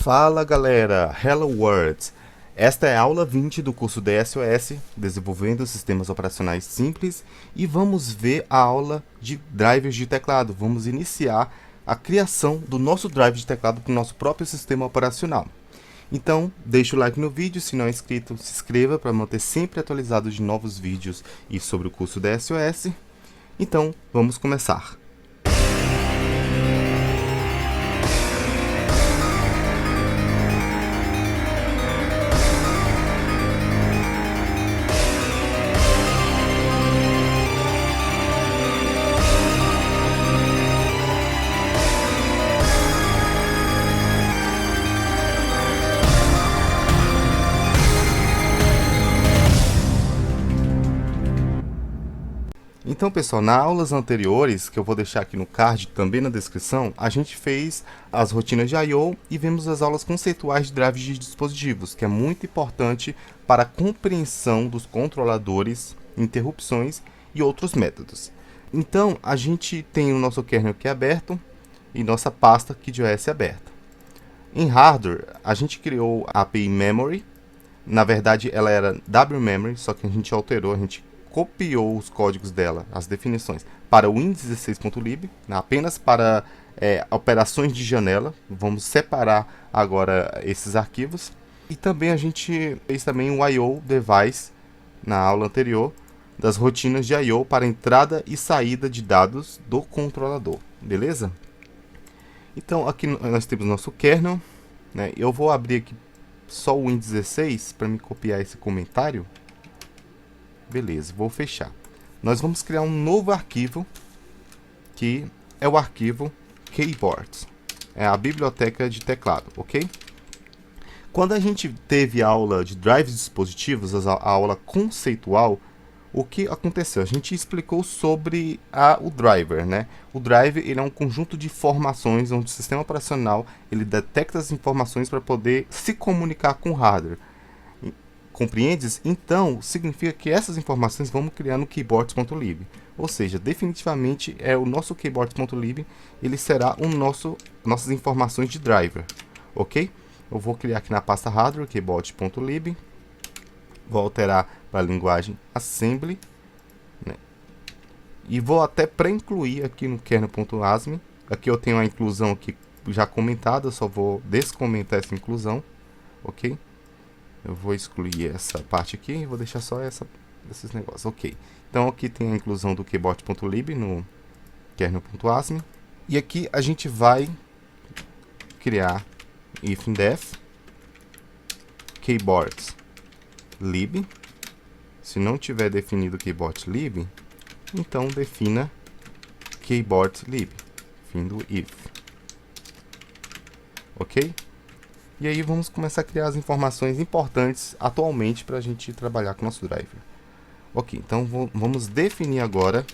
Fala galera, Hello World! Esta é a aula 20 do curso DSOS, Desenvolvendo Sistemas Operacionais Simples, e vamos ver a aula de drivers de teclado. Vamos iniciar a criação do nosso drive de teclado para o nosso próprio sistema operacional. Então, deixa o like no vídeo, se não é inscrito, se inscreva para manter sempre atualizado de novos vídeos e sobre o curso DSOS. Então, vamos começar. Então, pessoal, nas aulas anteriores, que eu vou deixar aqui no card, também na descrição, a gente fez as rotinas de I/O e vimos as aulas conceituais de drives de dispositivos, que é muito importante para a compreensão dos controladores, interrupções e outros métodos. Então, a gente tem o nosso kernel aqui aberto e nossa pasta KeyOS aberta. Em hardware, a gente criou a API Memory. Na verdade, ela era WMemory, só que a gente alterou, a gente copiou os códigos dela, as definições, para o Win16.lib, apenas para operações de janela. Vamos separar agora esses arquivos. E também a gente fez também o I/O device na aula anterior, das rotinas de I/O para entrada e saída de dados do controlador, beleza? Então aqui nós temos nosso kernel, né? Eu vou abrir aqui só o Win16 para me copiar esse comentário. Beleza, vou fechar. Nós vamos criar um novo arquivo, que é o arquivo keyboards. É a biblioteca de teclado, ok? Quando a gente teve a aula de drives de dispositivos, a aula conceitual, o que aconteceu? A gente explicou sobre o driver, né? O driver ele é um conjunto de informações onde o sistema operacional ele detecta as informações para poder se comunicar com o hardware. Compreendes? Então, significa que essas informações vamos criar no keyboards.lib. Ou seja, definitivamente o nosso keyboards.lib, ele será nossas informações de driver, ok? Eu vou criar aqui na pasta hardware, keyboards.lib. Vou alterar para a linguagem assembly, né? E vou até pré-incluir aqui no kernel.asm. Aqui eu tenho a inclusão aqui já comentada, eu só vou descomentar essa inclusão, ok? Eu vou excluir essa parte aqui e vou deixar só esses negócios. Ok. Então aqui tem a inclusão do keyboard.lib no kernel.asm. E aqui a gente vai criar if-def keyboards.lib. Se não tiver definido keyboard.lib, então defina keyboard.lib. Fim do if. Ok? E aí vamos começar a criar as informações importantes atualmente para a gente trabalhar com o nosso driver. Ok, então vamos definir agora,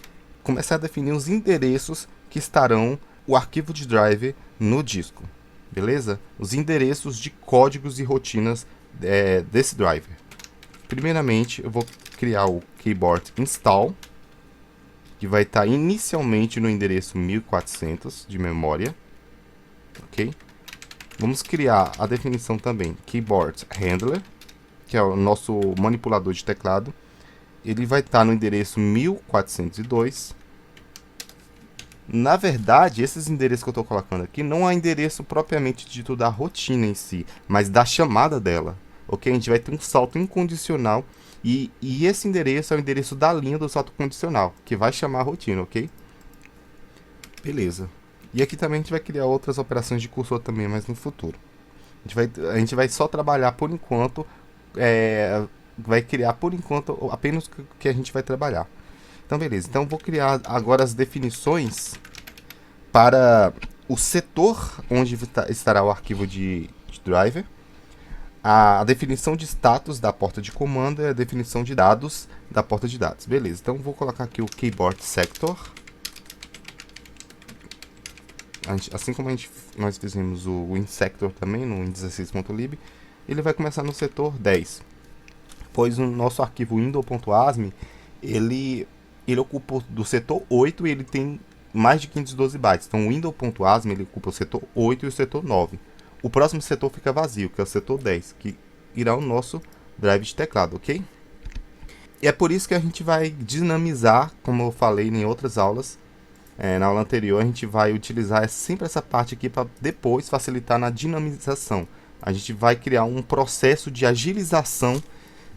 começar a definir os endereços que estarão o arquivo de driver no disco. Beleza? Os endereços de códigos e rotinas desse driver. Primeiramente, eu vou criar o keyboard install, que vai estar inicialmente no endereço 1400 de memória. Ok? Vamos criar a definição também, keyboard handler, que é o nosso manipulador de teclado. Ele vai estar no endereço 1402. Na verdade, esses endereços que eu estou colocando aqui não é endereço propriamente dito da rotina em si, mas da chamada dela. Ok? A gente vai ter um salto incondicional e esse endereço é o endereço da linha do salto condicional, que vai chamar a rotina, ok? Beleza. E aqui também a gente vai criar outras operações de cursor também, mas no futuro. A gente vai só trabalhar por enquanto, vai criar por enquanto apenas o que a gente vai trabalhar. Então beleza, então vou criar agora as definições para o setor onde estará o arquivo de driver. A definição de status da porta de comando e a definição de dados da porta de dados. Beleza, então vou colocar aqui o keyboard sector. Assim como nós fizemos o WinSector também no Win16.lib, ele vai começar no setor 10, pois o nosso arquivo window.asm ele ocupa do setor 8 e ele tem mais de 512 bytes. Então o window.asm ele ocupa o setor 8 e o setor 9. o próximo setor fica vazio, que é o setor 10, que irá o nosso drive de teclado, ok? E é por isso que a gente vai dinamizar, como eu falei em outras aulas. Na aula anterior, a gente vai utilizar sempre essa parte aqui para depois facilitar na dinamização. A gente vai criar um processo de agilização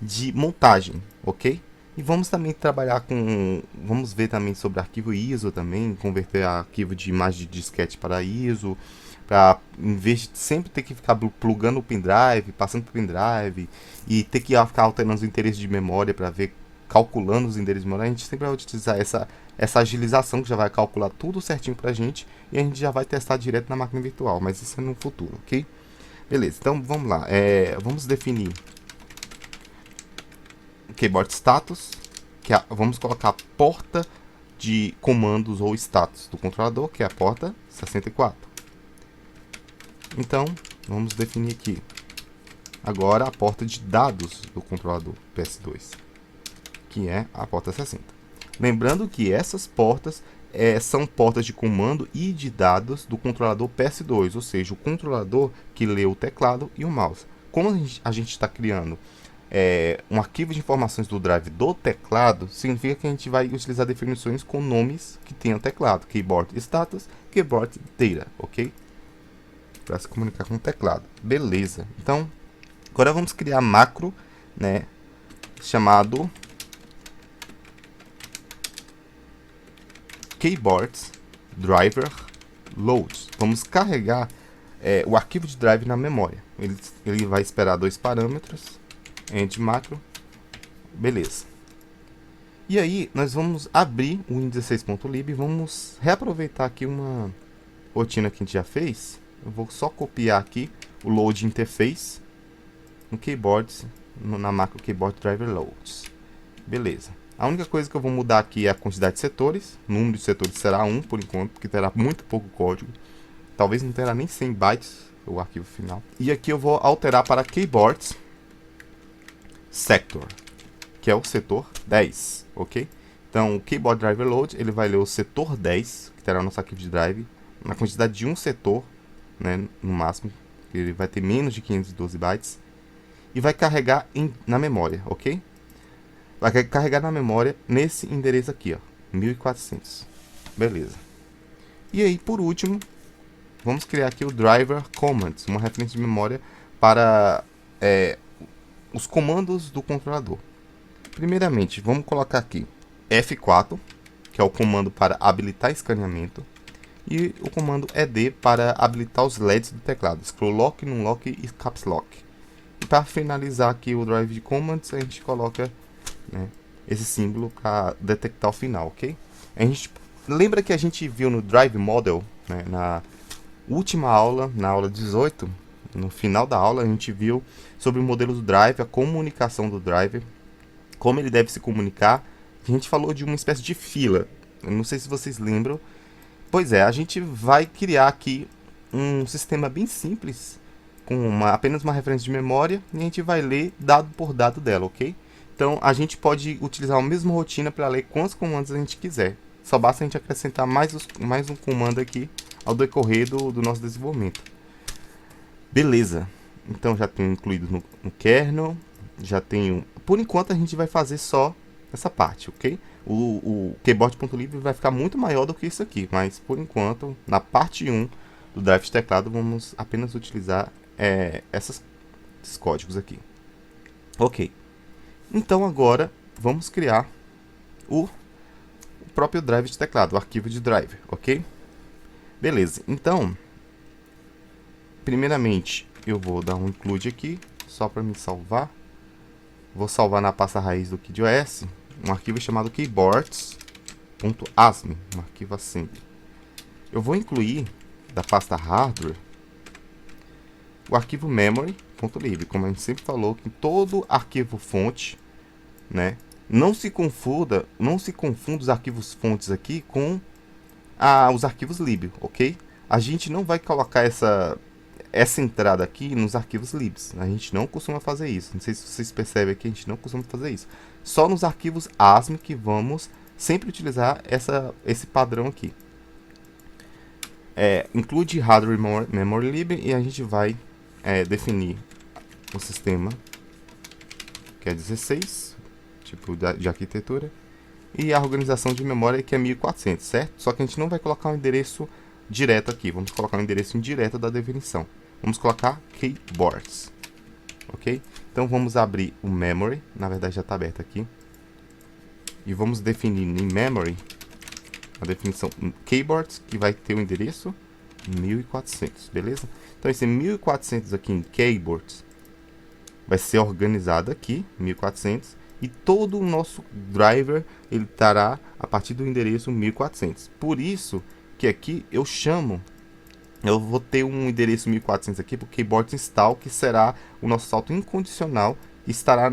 de montagem, ok? E vamos também trabalhar com... Vamos ver também sobre arquivo ISO também, converter arquivo de imagem de disquete para ISO, para em vez de sempre ter que ficar plugando o pendrive, passando para o pendrive, e ter que ficar alterando os endereços de memória para ver, calculando os endereços de memória, a gente sempre vai utilizar essa agilização que já vai calcular tudo certinho pra gente e a gente já vai testar direto na máquina virtual, mas isso é no futuro, ok? Beleza, então vamos lá, vamos definir keyboard status, vamos colocar a porta de comandos ou status do controlador, que é a porta 64. Então, vamos definir aqui agora a porta de dados do controlador PS2, que é a porta 60. Lembrando que essas portas são portas de comando e de dados do controlador PS2, ou seja, o controlador que lê o teclado e o mouse. Como a gente está criando um arquivo de informações do drive do teclado, significa que a gente vai utilizar definições com nomes que tenham teclado, keyboard status, keyboard data, ok? Para se comunicar com o teclado. Beleza. Então, agora vamos criar macro, né, chamado keyboards driver load. Vamos carregar o arquivo de drive na memória. Ele vai esperar dois parâmetros, end macro, beleza. E aí nós vamos abrir o win16.lib e vamos reaproveitar aqui uma rotina que a gente já fez. Eu vou só copiar aqui o load interface no keyboards, na macro keyboard driver loads. Beleza. A única coisa que eu vou mudar aqui é a quantidade de setores. O número de setores será 1 por enquanto, porque terá muito pouco código. Talvez não terá nem 100 bytes o arquivo final. E aqui eu vou alterar para keyboards sector, que é o setor 10, ok? Então o keyboard driver load ele vai ler o setor 10, que terá o nosso arquivo de drive, na quantidade de um setor, né, no máximo, que ele vai ter menos de 512 bytes, e vai carregar na memória, ok? Vai carregar na memória nesse endereço aqui, ó, 1400. Beleza. E aí, por último, vamos criar aqui o driver commands, uma referência de memória para os comandos do controlador. Primeiramente, vamos colocar aqui F4, que é o comando para habilitar escaneamento, e o comando ED para habilitar os LEDs do teclado, scroll lock, numlock e caps lock. E para finalizar aqui o drive de commands, a gente coloca, né, esse símbolo para detectar o final, ok? A gente lembra que a gente viu no Drive Model, né, na última aula, na aula 18, no final da aula a gente viu sobre o modelo do drive, a comunicação do drive, como ele deve se comunicar. A gente falou de uma espécie de fila, eu não sei se vocês lembram. Pois é, a gente vai criar aqui um sistema bem simples, com apenas uma referência de memória, e a gente vai ler dado por dado dela, ok? Então a gente pode utilizar a mesma rotina para ler quantos comandos a gente quiser. Só basta a gente acrescentar mais um comando aqui ao decorrer do nosso desenvolvimento. Beleza, então já tenho incluído no kernel, já tenho... Por enquanto a gente vai fazer só essa parte, ok? O keyboard.lib vai ficar muito maior do que isso aqui, mas por enquanto, na parte 1 do drive de teclado, vamos apenas utilizar esses códigos aqui. Ok, então agora vamos criar o próprio drive de teclado, o arquivo de drive, ok? Beleza, então, primeiramente eu vou dar um include aqui, só para me salvar. Vou salvar na pasta raiz do KidOS um arquivo chamado keyboards.asm, um arquivo assim. Eu vou incluir da pasta hardware o arquivo memory.lib, como a gente sempre falou, que todo arquivo fonte, né, não se confunda os arquivos fontes aqui com os arquivos lib, ok? A gente não vai colocar essa entrada aqui nos arquivos libs. A gente não costuma fazer isso. Não sei se vocês percebem aqui, a gente não costuma fazer isso. Só nos arquivos ASM que vamos sempre utilizar esse padrão aqui. Include hardware memory lib e a gente vai definir o sistema, que é 16, tipo de arquitetura, e a organização de memória, que é 1400, certo? Só que a gente não vai colocar um endereço direto aqui, vamos colocar um endereço indireto da definição. Vamos colocar keyboards, ok? Então vamos abrir o memory, na verdade já está aberto aqui, e vamos definir em memory a definição keyboards, que vai ter o endereço 1400, beleza? Então esse 1400 aqui em keyboards vai ser organizado aqui, 1400, e todo o nosso driver ele estará a partir do endereço 1400. Por isso que aqui eu vou ter um endereço 1400 aqui para o keyboard install, que será o nosso salto incondicional, e será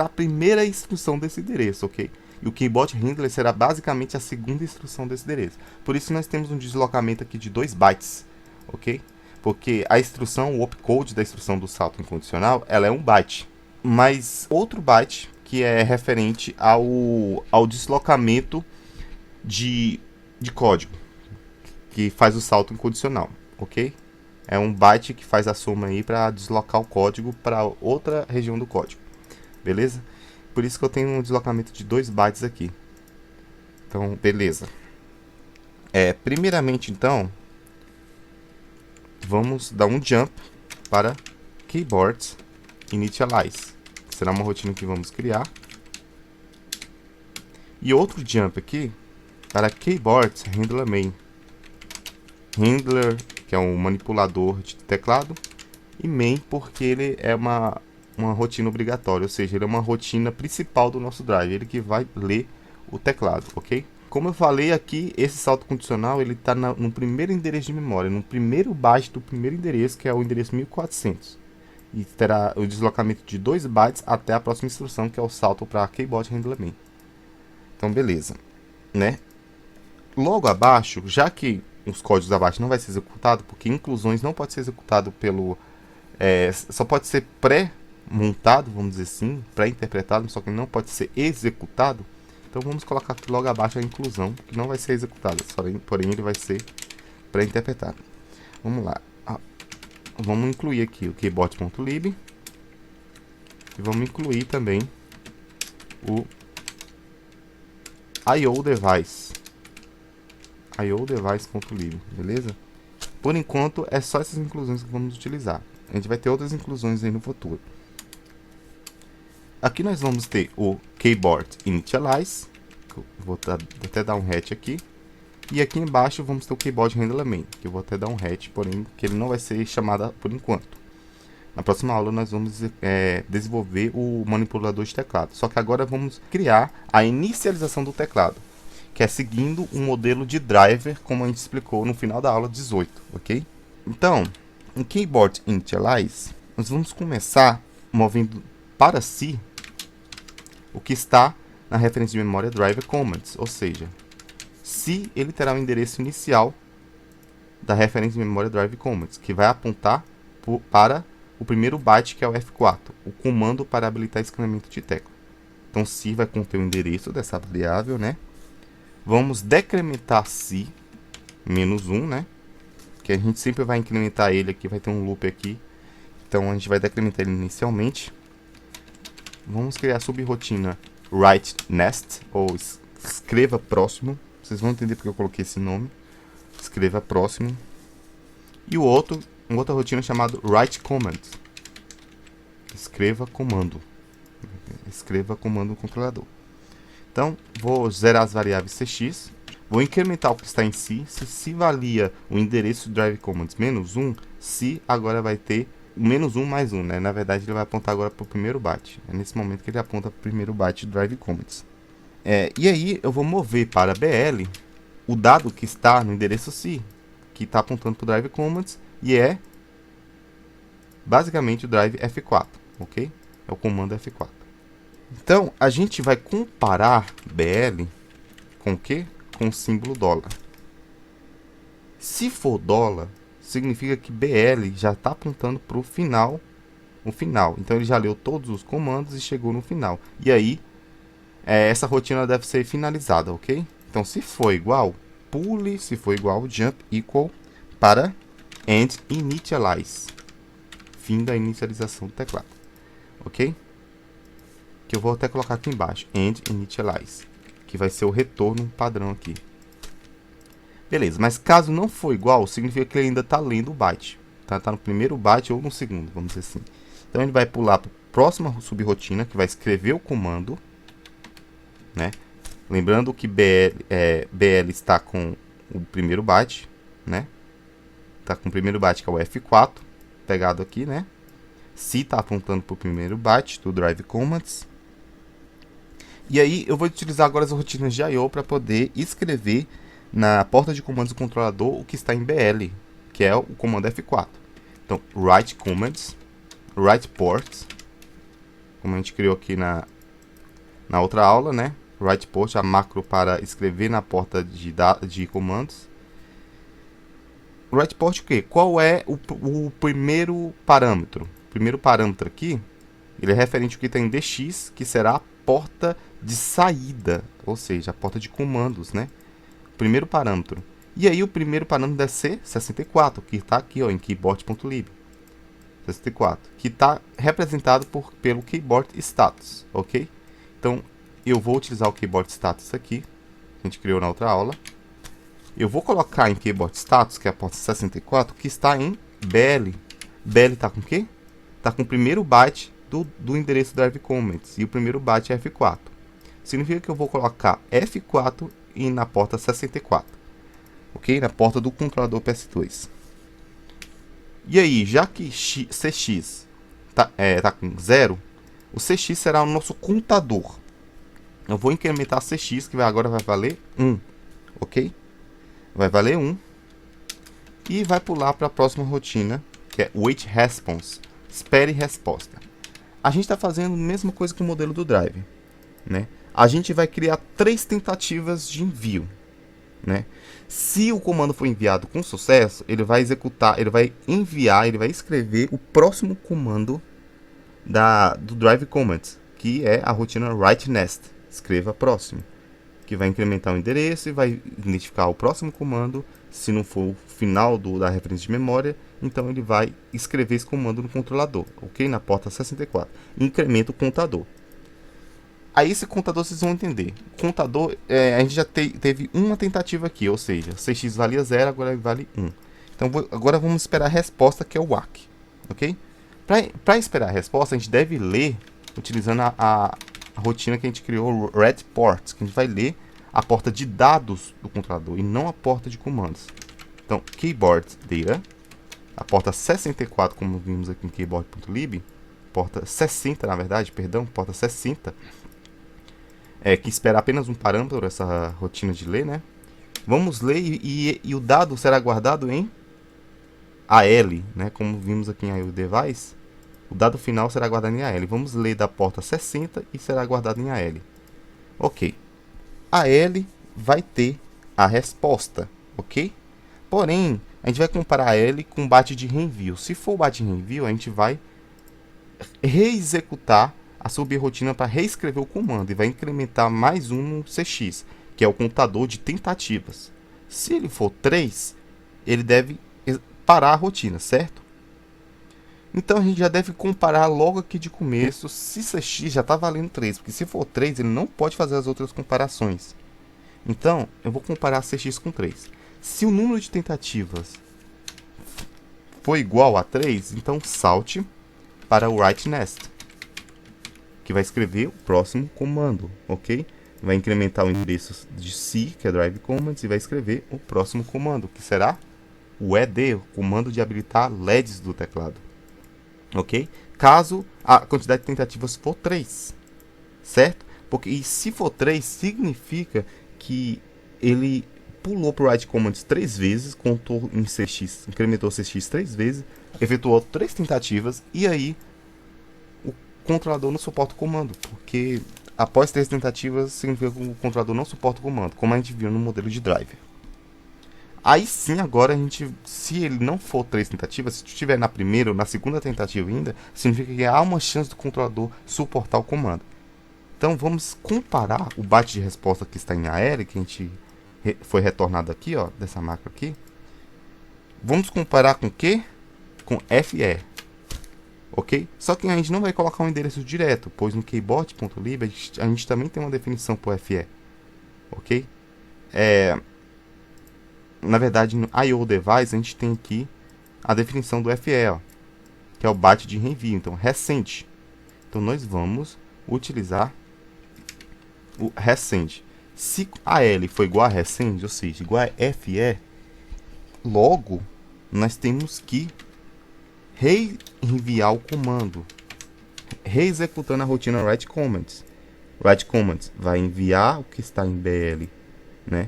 a primeira instrução desse endereço, ok? E o keyboard handler será basicamente a segunda instrução desse endereço. Por isso nós temos um deslocamento aqui de 2 bytes, ok? Porque a instrução, o opcode da instrução do salto incondicional, ela é 1 byte. Mas outro byte que é referente ao deslocamento de código, que faz o salto incondicional, ok? É 1 byte que faz a soma aí para deslocar o código para outra região do código, beleza? Por isso que eu tenho um deslocamento de 2 bytes aqui. Então, beleza. Primeiramente, então, vamos dar um jump para keyboards initialize. Será uma rotina que vamos criar. E outro jump aqui para keyboards handler main. Handler, que é um manipulador de teclado, e main porque ele é uma rotina obrigatória, ou seja, ele é uma rotina principal do nosso drive, ele que vai ler o teclado, ok? Como eu falei aqui, esse salto condicional ele está no primeiro endereço de memória, no primeiro byte do primeiro endereço, que é o endereço 1400. E terá o deslocamento de 2 bytes até a próxima instrução, que é o salto para keyboard handler main. Então, beleza, né? Logo abaixo, já que os códigos abaixo não vai ser executado, porque inclusões não pode ser executado pelo... só pode ser pré-montado, vamos dizer assim, pré-interpretado, só que não pode ser executado. Então vamos colocar aqui logo abaixo a inclusão, que não vai ser executada, porém ele vai ser pré-interpretado. Vamos lá. Vamos incluir aqui o keyboard.lib e vamos incluir também o iodevice. iodevice.lib, beleza? Por enquanto é só essas inclusões que vamos utilizar. A gente vai ter outras inclusões aí no futuro. Aqui nós vamos ter o keyboard initialize, vou até dar um hatch aqui. E aqui embaixo vamos ter o keyboard handler main, que eu vou até dar um hatch, porém que ele não vai ser chamado por enquanto. Na próxima aula nós vamos desenvolver o manipulador de teclado. Só que agora vamos criar a inicialização do teclado, que é seguindo um modelo de driver, como a gente explicou no final da aula 18, ok? Então, em keyboard initialize, nós vamos começar movendo para si o que está na referência de memória driver commands, ou seja, se ele terá o endereço inicial da referência de memória drive commands, que vai apontar para o primeiro byte, que é o F4, o comando para habilitar escaneamento de tecla. Então, se vai conter o endereço dessa variável, né? Vamos decrementar se -1, né? Que a gente sempre vai incrementar ele aqui, vai ter um loop aqui. Então, a gente vai decrementar ele inicialmente. Vamos criar a subrotina write next, ou escreva próximo. Vocês vão entender porque eu coloquei esse nome. Escreva próximo. E uma outra rotina chamada write command. Escreva comando. Escreva comando no controlador. Então, vou zerar as variáveis cx. Vou incrementar o que está em si. Se valia o endereço drive commands -1, se agora vai ter -1 mais 1, né? Na verdade, ele vai apontar agora para o primeiro byte. É nesse momento que ele aponta para o primeiro byte do drive commands. E aí eu vou mover para BL o dado que está no endereço C, que está apontando para o drive commands, e é basicamente o drive F4, ok? É o comando F4. Então, a gente vai comparar BL com o quê? Com o símbolo $. Se for $, significa que BL já está apontando para o final. Então, ele já leu todos os comandos e chegou no final. E aí, essa rotina deve ser finalizada, ok? Então, se for igual, pule. Se for igual, jump equal para end initialize. fim da inicialização do teclado, ok? Que eu vou até colocar aqui embaixo, end initialize, que vai ser o retorno padrão aqui. Beleza, mas caso não for igual, significa que ele ainda está lendo o byte. Tá no primeiro byte ou no segundo, vamos dizer assim. Então ele vai pular para a próxima subrotina, que vai escrever o comando, né? Lembrando que BL está com o primeiro byte, né? Está com o primeiro byte, que é o F4, pegado aqui, né? C está apontando para o primeiro byte do drive commands. E aí eu vou utilizar agora as rotinas de I/O para poder escrever na porta de comandos do controlador o que está em BL, que é o comando F4. Então, write commands, write ports, como a gente criou aqui na outra aula, né? Write port, a macro para escrever na porta de comandos. Write port o quê? Qual é o primeiro parâmetro? O primeiro parâmetro aqui, ele é referente ao que está em DX, que será a porta de saída, ou seja, a porta de comandos, né? Primeiro parâmetro. E aí o primeiro parâmetro deve ser 64, que está aqui, ó, em keyboard.lib. 64, que está representado pelo keyboard status, ok? Então, eu vou utilizar o keyboard status aqui, que a gente criou na outra aula. Eu vou colocar em keyboard status, que é a porta 64, que está em BL. BL está com o quê? Está com o primeiro byte do endereço drive commands, e o primeiro byte é F4. Significa que eu vou colocar F4 e na porta 64, ok? Na porta do controlador PS2. E aí, já que CX tá com 0, o CX será o nosso contador. Eu vou incrementar CX, que agora vai valer 1, ok? Vai valer 1. E vai pular para a próxima rotina, que é wait response, espere resposta. A gente está fazendo a mesma coisa com o modelo do drive, né? A gente vai criar 3 tentativas de envio, né? Se o comando for enviado com sucesso, ele vai executar, ele vai enviar, ele vai escrever o próximo comando do drive commands, que é a rotina write next, escreva próximo, que vai incrementar o endereço e vai identificar o próximo comando. Se não for o final da referência de memória, então ele vai escrever esse comando no controlador, ok? Na porta 64. Incrementa o contador. Aí esse contador vocês vão entender. O contador, a gente já teve uma tentativa aqui, ou seja, CX valia 0, agora vale 1. Então agora vamos esperar a resposta, que é o WAC, ok? Para esperar a resposta, a gente deve ler, utilizando a rotina que a gente criou, read ports, que a gente vai ler a porta de dados do controlador e não a porta de comandos. Então, keyboard data, a porta 64, como vimos aqui em keyboard.lib, porta 60, na verdade, perdão, porta 60, que espera apenas um parâmetro, essa rotina de ler, né? Vamos ler e o dado será guardado em AL, né? Como vimos aqui em IO Device, o dado final será guardado em AL. Vamos ler da porta 60 e será guardado em AL. Ok. AL vai ter a resposta, ok? Porém, a gente vai comparar AL com o byte de reenvio. Se for o byte de reenvio, a gente vai reexecutar a subrotina para reescrever o comando e vai incrementar mais um no CX, que é o contador de tentativas. Se ele for 3, ele deve parar a rotina, certo? Então a gente já deve comparar logo aqui de começo se CX já está valendo 3, porque se for 3 ele não pode fazer as outras comparações. Então eu vou comparar CX com 3. Se o número de tentativas for igual a 3, então salte para o write next, que vai escrever o próximo comando, ok? Vai incrementar o endereço de C, que é drive commands, e vai escrever o próximo comando, que será o ED, o comando de habilitar LEDs do teclado, ok? Caso a quantidade de tentativas for 3, certo? E se for 3, significa que ele pulou para o write commands 3 vezes, contou em CX, incrementou CX 3 vezes, efetuou 3 tentativas, e aí o controlador não suporta o comando, porque após 3 tentativas significa que o controlador não suporta o comando, como a gente viu no modelo de driver. Aí sim, agora se ele não for 3 tentativas, se estiver na primeira ou na segunda tentativa ainda, significa que há uma chance do controlador suportar o comando. Então vamos comparar o byte de resposta que está em AL, que a gente foi retornado aqui, ó, dessa macro aqui. Vamos comparar com o quê? Com FE. ok? Só que a gente não vai colocar um endereço direto, pois no keyboard.lib a gente também tem uma definição para o FE, ok? Na verdade, no IO Device a gente tem aqui a definição do FE, ó, que é o byte de reenvio, então recente. Então nós vamos utilizar o recente. Se AL for igual a recente, ou seja, igual a FE, logo nós temos que reenviar o comando, reexecutando a rotina write commands. Write commands vai enviar o que está em BL, né?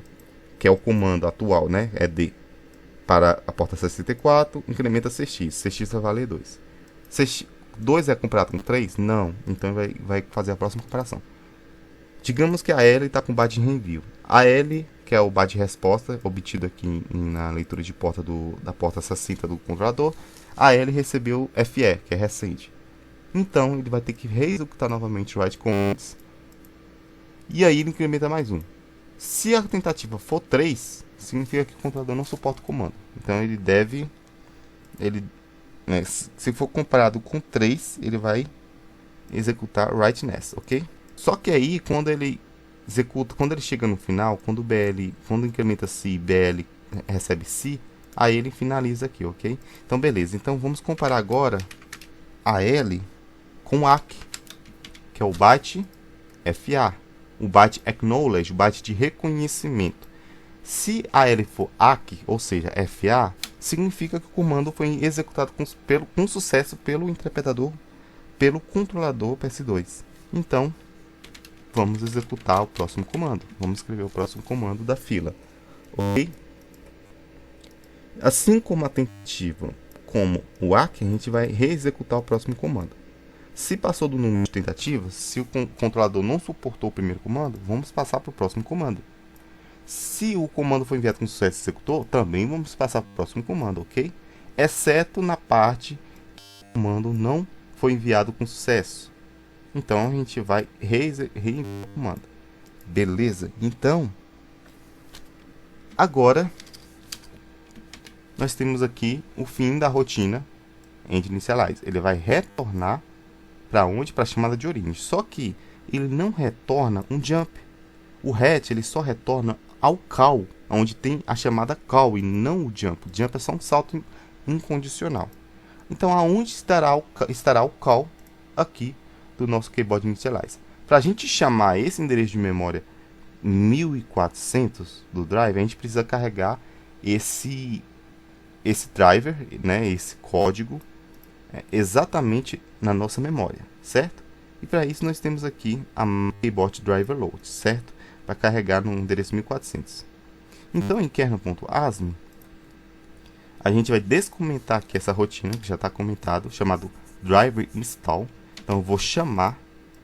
Que é o comando atual, né? É D para a porta 64, incrementa CX. CX vai valer 2. 2 é comparado com 3? Não. Então vai fazer a próxima comparação. Digamos que a L está com byte de reenvio. A L, que é o byte de resposta obtido aqui na leitura de porta da porta 60 do controlador, a L recebeu FE, que é recente. Então ele vai ter que reexecutar novamente o write commands. E aí ele incrementa mais um. Se a tentativa for 3, significa que o controlador não suporta o comando. Então ele deve... né, se for comparado com 3, ele vai executar write ness, ok? Só que aí, quando ele executa, quando ele chega no final, quando incrementa si e BL recebe si, aí ele finaliza aqui, ok? Então beleza, então vamos comparar agora a L com ACK, que é o byte FA, o byte acknowledge, o byte de reconhecimento. Se a L for ACK, ou seja, FA, significa que o comando foi executado com sucesso pelo interpretador, pelo controlador PS2. Então, vamos executar o próximo comando. Vamos escrever o próximo comando da fila. Ok? Assim como a tentativa, como o ACK, a gente vai reexecutar o próximo comando. Se passou do número de tentativas, se o controlador não suportou o primeiro comando, vamos passar para o próximo comando. Se o comando foi enviado com sucesso e executou, também vamos passar para o próximo comando, ok? Exceto na parte que o comando não foi enviado com sucesso. Então a gente vai reenviar o comando. Beleza? Então, agora nós temos aqui o fim da rotina end initialize. Ele vai retornar para onde? Para a chamada de origem. Só que ele não retorna um jump. O RET ele só retorna ao call, onde tem a chamada call e não o jump. O jump é só um salto incondicional. Então, aonde estará o call aqui do nosso keyboard initialize? Para a gente chamar esse endereço de memória 1400 do driver, a gente precisa carregar esse driver, né, esse código, exatamente na nossa memória, certo? E para isso nós temos aqui a keyboard driver load, certo? Para carregar no endereço 1400. Então, em kernel.asm, a gente vai descomentar aqui essa rotina, que já está comentado, chamado driver install. Então, eu vou chamar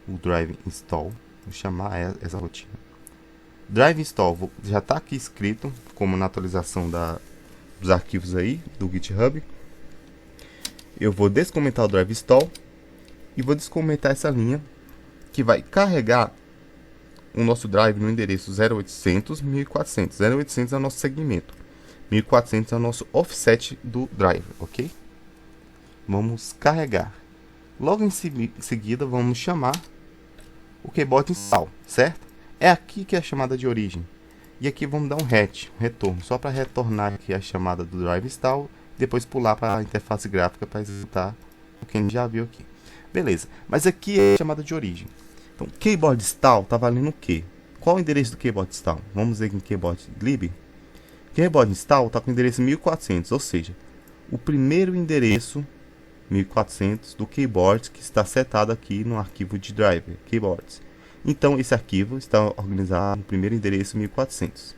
o driver install, vou chamar essa rotina. Drive install já está aqui escrito, como na atualização dos arquivos aí, do GitHub. Eu vou descomentar o drive install e vou descomentar essa linha, que vai carregar o nosso drive no endereço 0800 1400. 0800 é o nosso segmento, 1400 é o nosso offset do driver, ok? Vamos carregar. Logo em seguida vamos chamar o keyboard install, certo? É aqui que é a chamada de origem. E aqui vamos dar um retorno, só para retornar aqui a chamada do drive install, depois pular para a interface gráfica para executar o que a gente já viu aqui. Beleza, mas aqui é a chamada de origem. Então, keyboard install está valendo o quê? Qual o endereço do keyboard install? Vamos ver aqui em keyboard lib. Keyboard install está com o endereço 1400, ou seja, o primeiro endereço 1400 do keyboard que está setado aqui no arquivo de driver, keyboards. Então, esse arquivo está organizado no primeiro endereço 1400.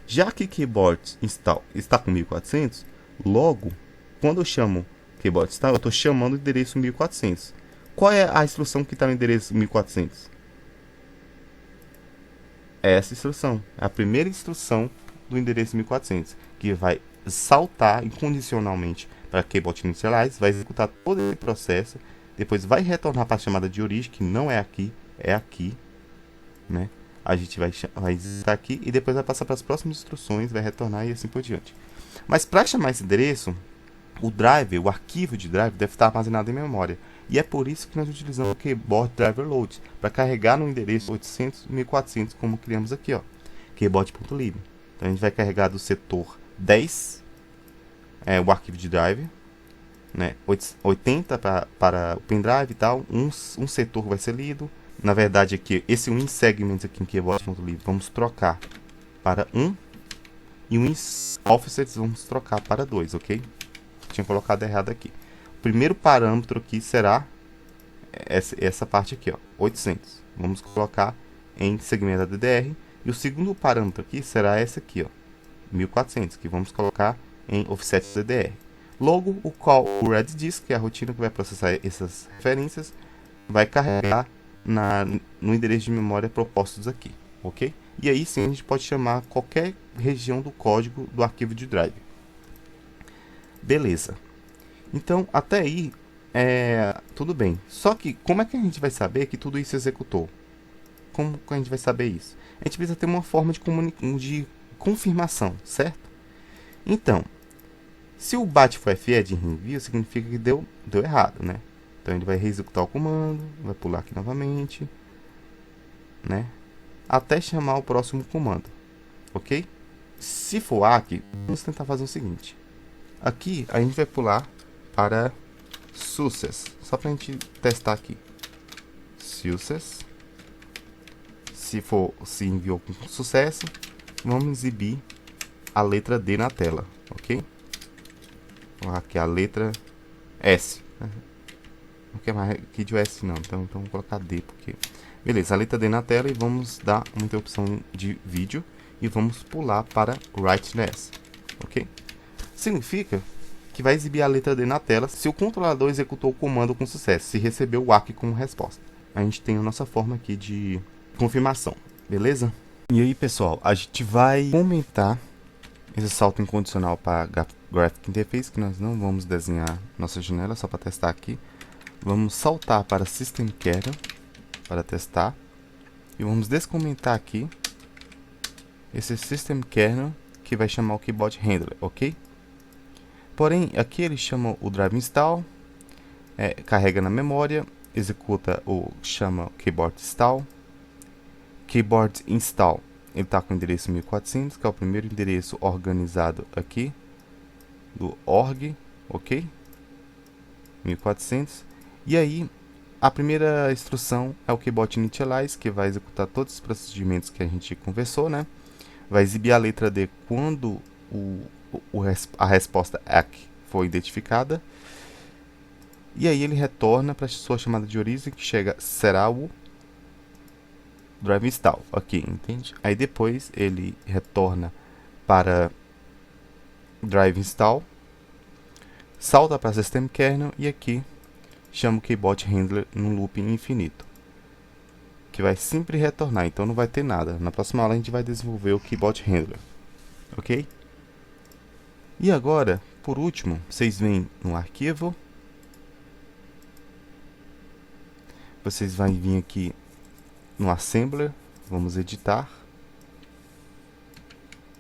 Já que keyboard install está com 1400, logo, quando eu chamo keyboard install, eu estou chamando o endereço 1400. Qual é a instrução que está no endereço 1400? Essa instrução, a primeira instrução do endereço 1400, que vai saltar incondicionalmente para keyboard initialize, vai executar todo esse processo, depois vai retornar para a chamada de origem, que não é aqui, é aqui, né? A gente vai executar aqui e depois vai passar para as próximas instruções, vai retornar e assim por diante. Mas para chamar esse endereço, o driver, o arquivo de driver deve estar armazenado em memória. E é por isso que nós utilizamos o keyboard driver load, para carregar no endereço 800 1400, como criamos aqui, ó, keyboard.lib. Então a gente vai carregar do setor 10, o arquivo de driver, né, 80 para o pendrive e tal, um setor vai ser lido. Na verdade aqui, esse win segments aqui em keyboard.lib vamos trocar para 1, e o win offsets vamos trocar para 2, ok? Tinha colocado errado aqui. O primeiro parâmetro aqui será essa parte aqui, ó, 800. Vamos colocar em segmento ADDR. E o segundo parâmetro aqui será esse aqui, ó, 1400, que vamos colocar em offset DDR. Logo, o red disk, que é a rotina que vai processar essas referências, vai carregar no endereço de memória propostos aqui, ok? E aí sim a gente pode chamar qualquer região do código do arquivo de drive. Beleza. Então, até aí, tudo bem. Só que, como é que a gente vai saber que tudo isso executou? Como que a gente vai saber isso? A gente precisa ter uma forma de confirmação, certo? Então, se o bat for FE de envio, significa que deu errado, né? Então, ele vai reexecutar o comando, vai pular aqui novamente, né? Até chamar o próximo comando, ok? Se for aqui, vamos tentar fazer o seguinte. Aqui, a gente vai pular para success, só para a gente testar aqui. Success. Se enviou com sucesso, vamos exibir a letra D na tela, ok? Aqui a letra S. Não quer mais aqui de S não, então vamos colocar D, porque... Beleza, a letra D na tela, e vamos dar uma interrupção de vídeo e vamos pular para Write-ness, ok? Significa que vai exibir a letra D na tela se o controlador executou o comando com sucesso, se recebeu o ACK como resposta. A gente tem a nossa forma aqui de confirmação, beleza? E aí, pessoal, a gente vai comentar esse salto incondicional para Graphic Interface, que nós não vamos desenhar nossa janela, só para testar aqui. Vamos saltar para System Kernel para testar, e vamos descomentar aqui esse System Kernel que vai chamar o Keyboard Handler, ok? Porém, aqui ele chama o drive install, carrega na memória, executa chama o keyboard install. Keyboard install, ele está com o endereço 1400, que é o primeiro endereço organizado aqui do org, ok? 1400. E aí, a primeira instrução é o keyboard initialize, que vai executar todos os procedimentos que a gente conversou, né? Vai exibir a letra D quando a resposta ACK foi identificada. E aí ele retorna para a sua chamada de origem, que será o drive install, ok, entende? Aí depois ele retorna para drive install, salta para system kernel e aqui chama o keyboard handler num looping infinito, que vai sempre retornar, então não vai ter nada. Na próxima aula a gente vai desenvolver o keyboard handler, ok? E agora, por último, vocês vêm no arquivo, vocês vão vir aqui no assembler, vamos editar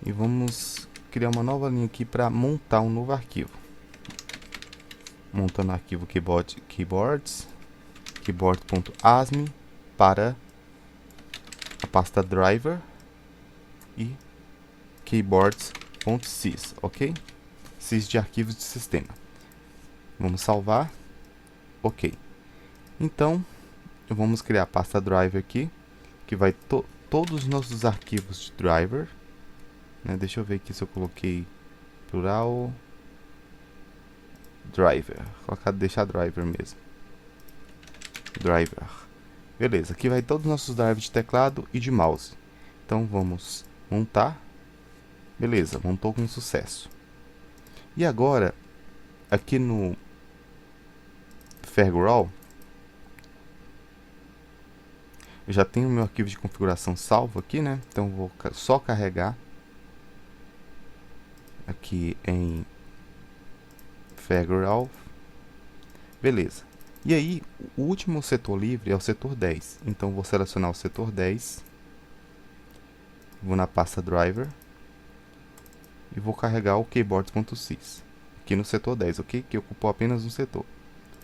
e vamos criar uma nova linha aqui para montar um novo arquivo. Montando o arquivo keyboard.asm para a pasta driver e keyboards.sys, ok? Sys de arquivos de sistema. Vamos salvar, ok. Então, vamos criar a pasta driver aqui, que vai todos os nossos arquivos de driver, né? Deixa eu ver aqui se eu coloquei plural driver, deixar driver mesmo, driver, beleza. Aqui vai todos os nossos drivers de teclado e de mouse. Então vamos montar, beleza, montou com sucesso. E agora aqui no Fergural eu já tenho o meu arquivo de configuração salvo aqui, né? Então vou só carregar aqui em Fergural, beleza. E aí, o último setor livre é o setor 10. Então vou selecionar o setor 10, vou na pasta driver e vou carregar o keyboard.sys, aqui no setor 10, ok? Que ocupou apenas um setor.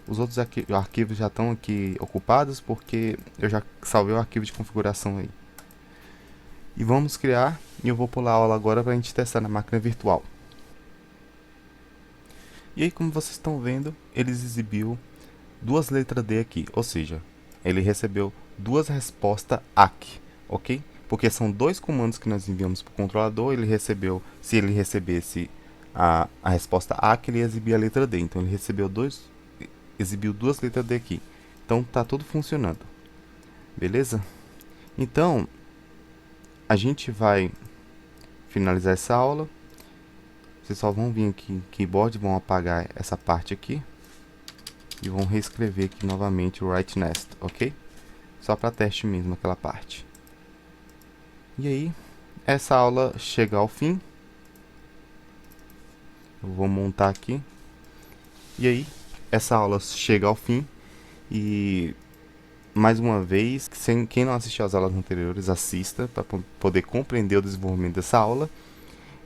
Os outros arquivos já estão aqui ocupados porque eu já salvei o arquivo de configuração aí. E vamos criar, e eu vou pular a aula agora para a gente testar na máquina virtual. E aí, como vocês estão vendo, ele exibiu duas letras D aqui, ou seja, ele recebeu duas respostas ACK, ok? Porque são dois comandos que nós enviamos para o controlador, ele recebeu, se ele recebesse a resposta ACK, ele ia exibir a letra D, então ele exibiu duas letras D aqui. Então tá tudo funcionando, beleza? Então, a gente vai finalizar essa aula. Vocês só vão vir aqui em keyboard, vão apagar essa parte aqui e vão reescrever aqui novamente o write nest, ok? Só para teste mesmo aquela parte. E aí, essa aula chega ao fim. Eu vou montar aqui. E aí, essa aula chega ao fim. E mais uma vez, quem não assistiu às aulas anteriores, assista para poder compreender o desenvolvimento dessa aula.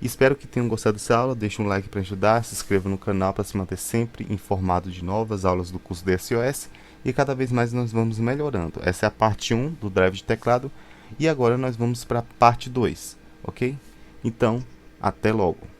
Espero que tenham gostado dessa aula. Deixe um like para ajudar, se inscreva no canal para se manter sempre informado de novas aulas do curso de SOS. E cada vez mais nós vamos melhorando. Essa é a parte 1 do drive de teclado. E agora nós vamos para a parte 2, ok? Então, até logo!